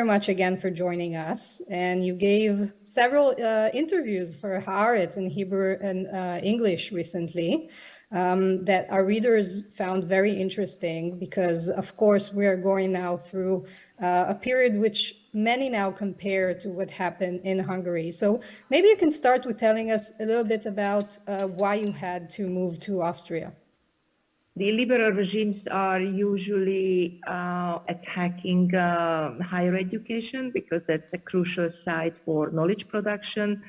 much again for joining us. And you gave several interviews for Haaretz in Hebrew and English recently that our readers found very interesting because, of course, we are going now through a period which many now compare to what happened in Hungary. So maybe you can start with telling us a little bit about why you had to move to Austria. The liberal regimes are usually attacking higher education because that's a crucial site for knowledge production,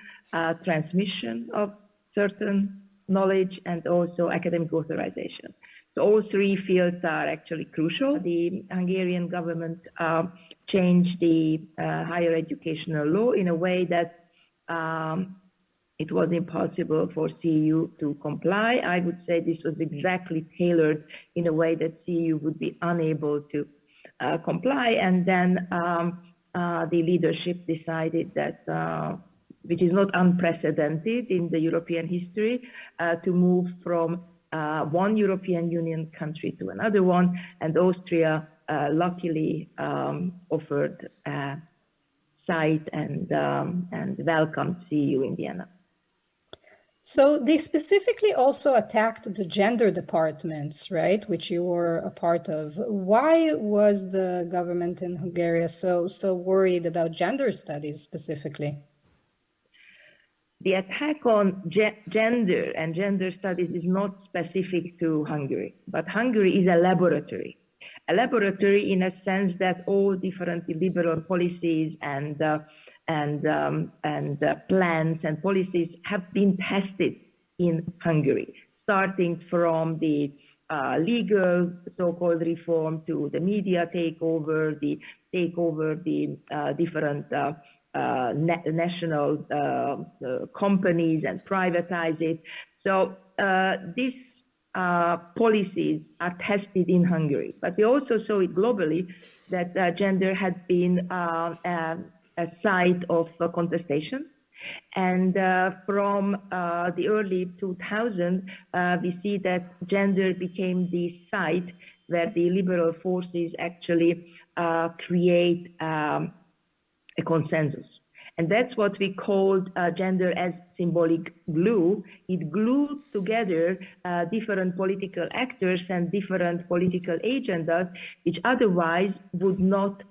transmission of certain knowledge, and also academic authorization. So all three fields are actually crucial. The Hungarian government changed the higher educational law in a way that it was impossible for CEU to comply. I would say this was exactly tailored in a way that CEU would be unable to comply. And then the leadership decided that, which is not unprecedented in the European history, to move from one European Union country to another one. And Austria luckily offered a site and welcomed CEU in Vienna. So they specifically also attacked the gender departments, right, which you were a part of. Why was the government in Hungary so worried about gender studies specifically? The attack on gender and gender studies is not specific to Hungary, but Hungary is a laboratory. A laboratory in a sense that all different liberal policies and plans and policies have been tested in Hungary, starting from the legal so-called reform to the media takeover, the different national companies and privatize it. So these policies are tested in Hungary, but we also saw it globally that gender had been a site of contestation. And from the early 2000s, we see that gender became the site where the liberal forces actually create a consensus. And that's what we called gender as symbolic glue. It glued together different political actors and different political agendas, which otherwise would not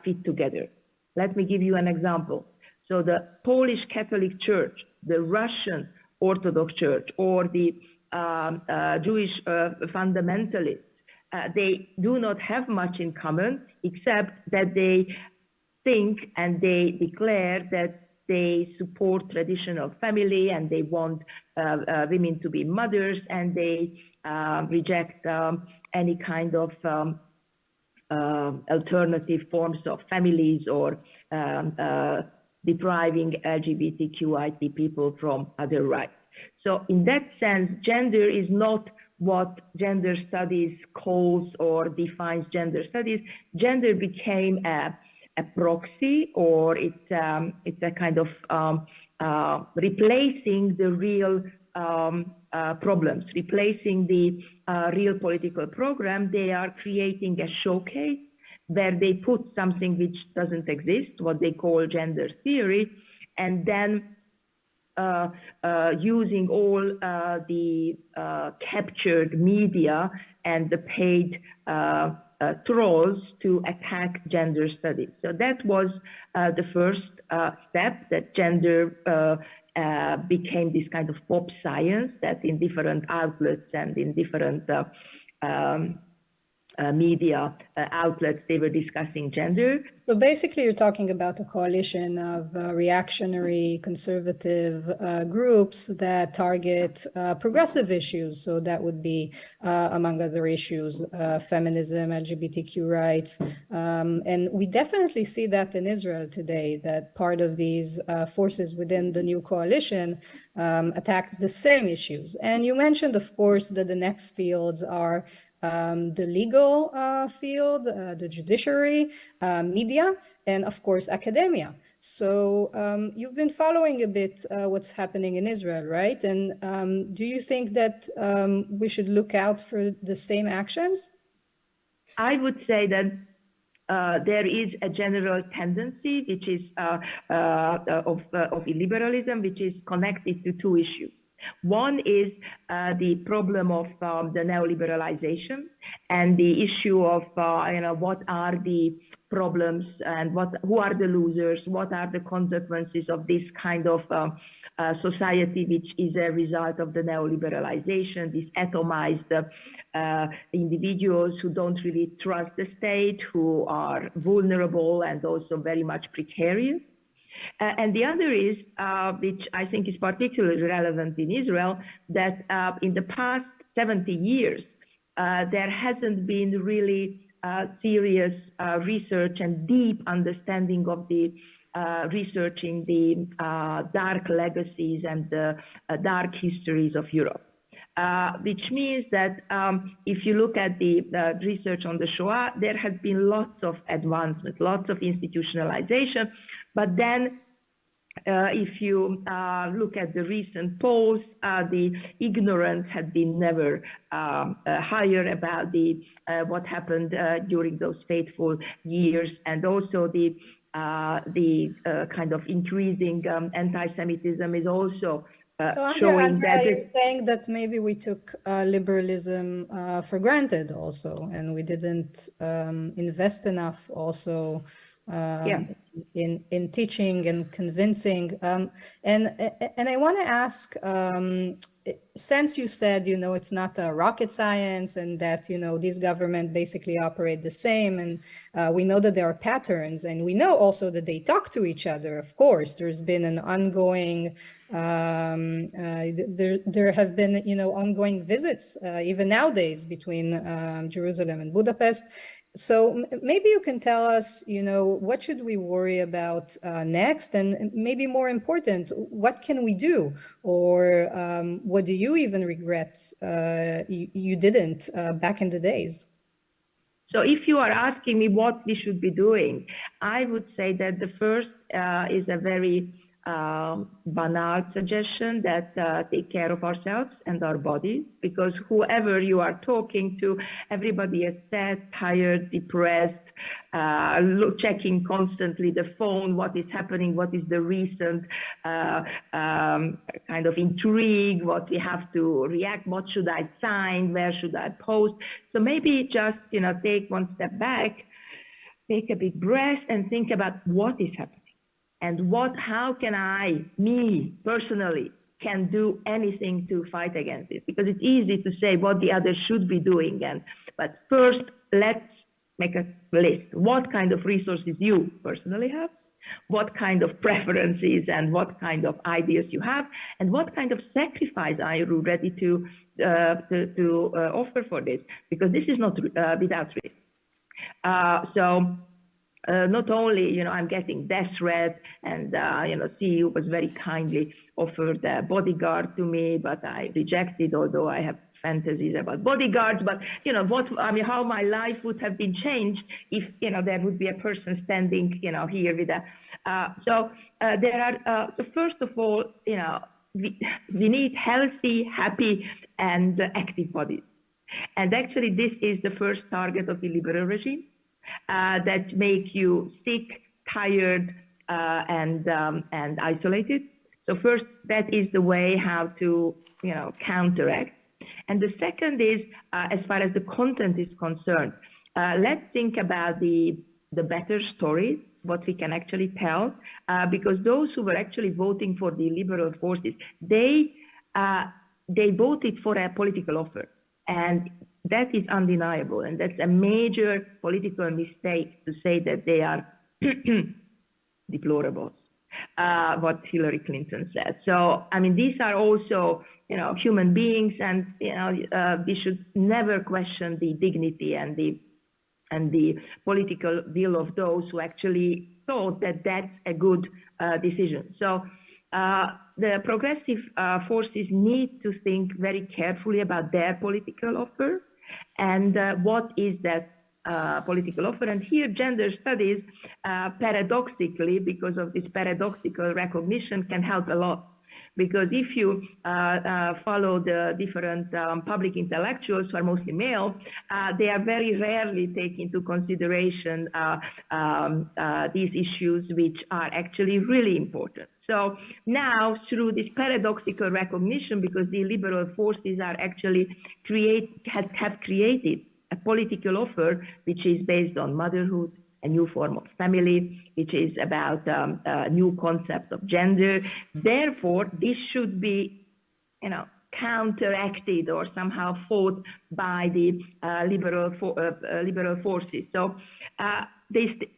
fit together. Let me give you an example. So the Polish Catholic Church, the Russian Orthodox Church, or the Jewish fundamentalists, they do not have much in common, except that they think and they declare that they support traditional family and they want women to be mothers, and they reject any kind of alternative forms of families or depriving LGBTQIP people from other rights. So in that sense, gender is not what gender studies calls or defines gender studies. Gender became a proxy, or it's a kind of replacing the real problems, replacing the real political program. They are creating a showcase where they put something which doesn't exist, what they call gender theory, and then using all the captured media and the paid trolls to attack gender studies. So that was the first step, that gender became this kind of pop science that in different outlets and in different media outlets, they were discussing gender. So basically you're talking about a coalition of reactionary conservative groups that target progressive issues. So that would be, among other issues, feminism, LGBTQ rights. And we definitely see that in Israel today, that part of these forces within the new coalition attack the same issues. And you mentioned, of course, that the next fields are the legal field, the judiciary, media, and of course, academia. So you've been following a bit what's happening in Israel, right? And do you think that we should look out for the same actions? I would say that there is a general tendency, which is of illiberalism, which is connected to two issues. One is the problem of the neoliberalization and the issue of what are the problems and who are the losers, what are the consequences of this kind of society, which is a result of the neoliberalization, these atomized individuals who don't really trust the state, who are vulnerable and also very much precarious. And the other is, which I think is particularly relevant in Israel, that in the past 70 years, there hasn't been really serious research and deep understanding of the researching the dark legacies and the dark histories of Europe. Which means that if you look at the research on the Shoah, there has been lots of advancement, lots of institutionalization. But then if you look at the recent polls, the ignorance had been never higher about what happened during those fateful years, and also the kind of increasing anti-Semitism is also so Andrea, you're saying that maybe we took liberalism for granted also, and we didn't invest enough also in teaching and convincing. And I want to ask, since you said, it's not a rocket science and that, these governments basically operate the same, and we know that there are patterns, and we know also that they talk to each other. Of course, there's been an ongoing, there have been, ongoing visits, even nowadays, between Jerusalem and Budapest. So maybe you can tell us, what should we worry about next? And maybe more important, what can we do? Or what do you even regret you didn't back in the days? So if you are asking me what we should be doing, I would say that the first is a very banal suggestion, that take care of ourselves and our bodies, because whoever you are talking to, everybody is sad, tired, depressed, checking constantly the phone, what is happening, what is the recent kind of intrigue, what we have to react, what should I sign, where should I post. So maybe just, take one step back, take a big breath and think about what is happening. And how can I, me personally, can do anything to fight against it? Because it's easy to say what the others should be doing. But first, let's make a list. What kind of resources you personally have? What kind of preferences and what kind of ideas you have? And what kind of sacrifice are you ready to offer for this? Because this is not without risk. Not only, I'm getting death threats, and, CEO was very kindly offered a bodyguard to me, but I rejected, although I have fantasies about bodyguards. But, how my life would have been changed if, there would be a person standing, here with a. So first of all, we need healthy, happy, and active bodies. And actually, this is the first target of the liberal regime. That make you sick, tired, and isolated. So first, that is the way how to, counteract. And the second is, as far as the content is concerned, let's think about the better stories, what we can actually tell, because those who were actually voting for the liberal forces, they voted for a political offer. And that is undeniable, and that's a major political mistake to say that they are deplorables, what Hillary Clinton said. So, these are also, human beings, and, we should never question the dignity and the political will of those who actually thought that that's a good decision. So, the progressive forces need to think very carefully about their political offer. And what is that political offer? And here gender studies, paradoxically, because of this paradoxical recognition, can help a lot. because if you follow the different public intellectuals who are mostly male, they are very rarely taking into consideration these issues which are actually really important. So now, through this paradoxical recognition, because the liberal forces are actually have created a political offer which is based on motherhood, a new form of family, which is about a new concept of gender. Therefore, this should be, counteracted or somehow fought by the liberal forces. So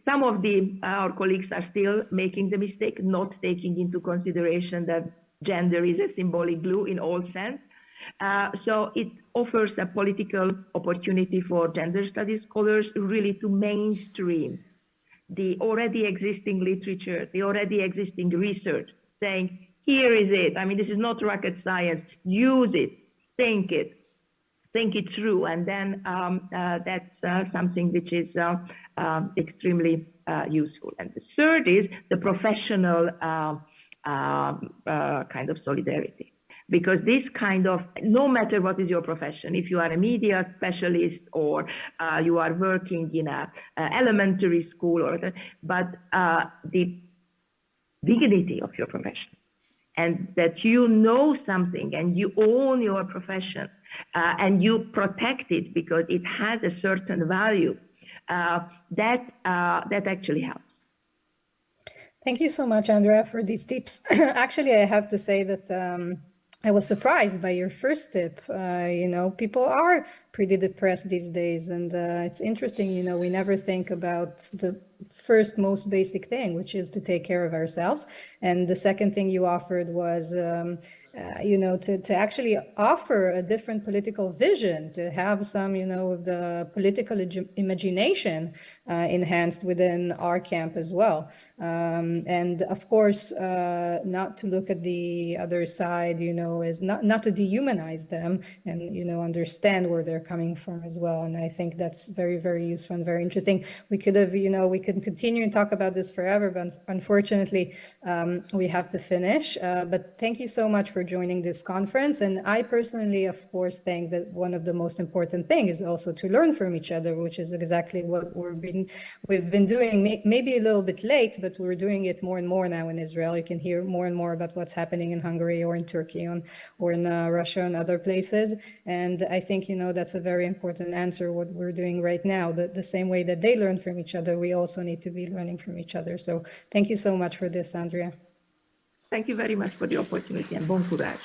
some of our colleagues are still making the mistake, not taking into consideration that gender is a symbolic glue in all sense. So it offers a political opportunity for gender studies scholars really to mainstream the already existing literature, the already existing research, saying, here is it. I mean, this is not rocket science. Use it, think it through. And then that's something which is extremely useful. And the third is the professional kind of solidarity. Because this kind of, no matter what is your profession, if you are a media specialist or you are working in a elementary school, but the dignity of your profession, and that you know something and you own your profession and you protect it because it has a certain value, that actually helps. Thank you so much, Andrea, for these tips. Actually, I have to say that I was surprised by your first tip. People are pretty depressed these days, and it's interesting, we never think about the first most basic thing, which is to take care of ourselves. And the second thing you offered was to actually offer a different political vision, to have some, of the political imagination enhanced within our camp as well. And of course, not to look at the other side, is not to dehumanize them and, understand where they're coming from as well. And I think that's very, very useful and very interesting. We could have, we could continue and talk about this forever, but unfortunately, we have to finish. But thank you so much for joining this conference. And I personally, of course, think that one of the most important things is also to learn from each other, which is exactly what we've been doing, maybe a little bit late, but we're doing it more and more now in Israel. You can hear more and more about what's happening in Hungary or in Turkey or in Russia and other places. And I think, that's a very important answer, what we're doing right now. The same way that they learn from each other, we also need to be learning from each other. So thank you so much for this, Andrea. Thank you very much for the opportunity, and bon courage.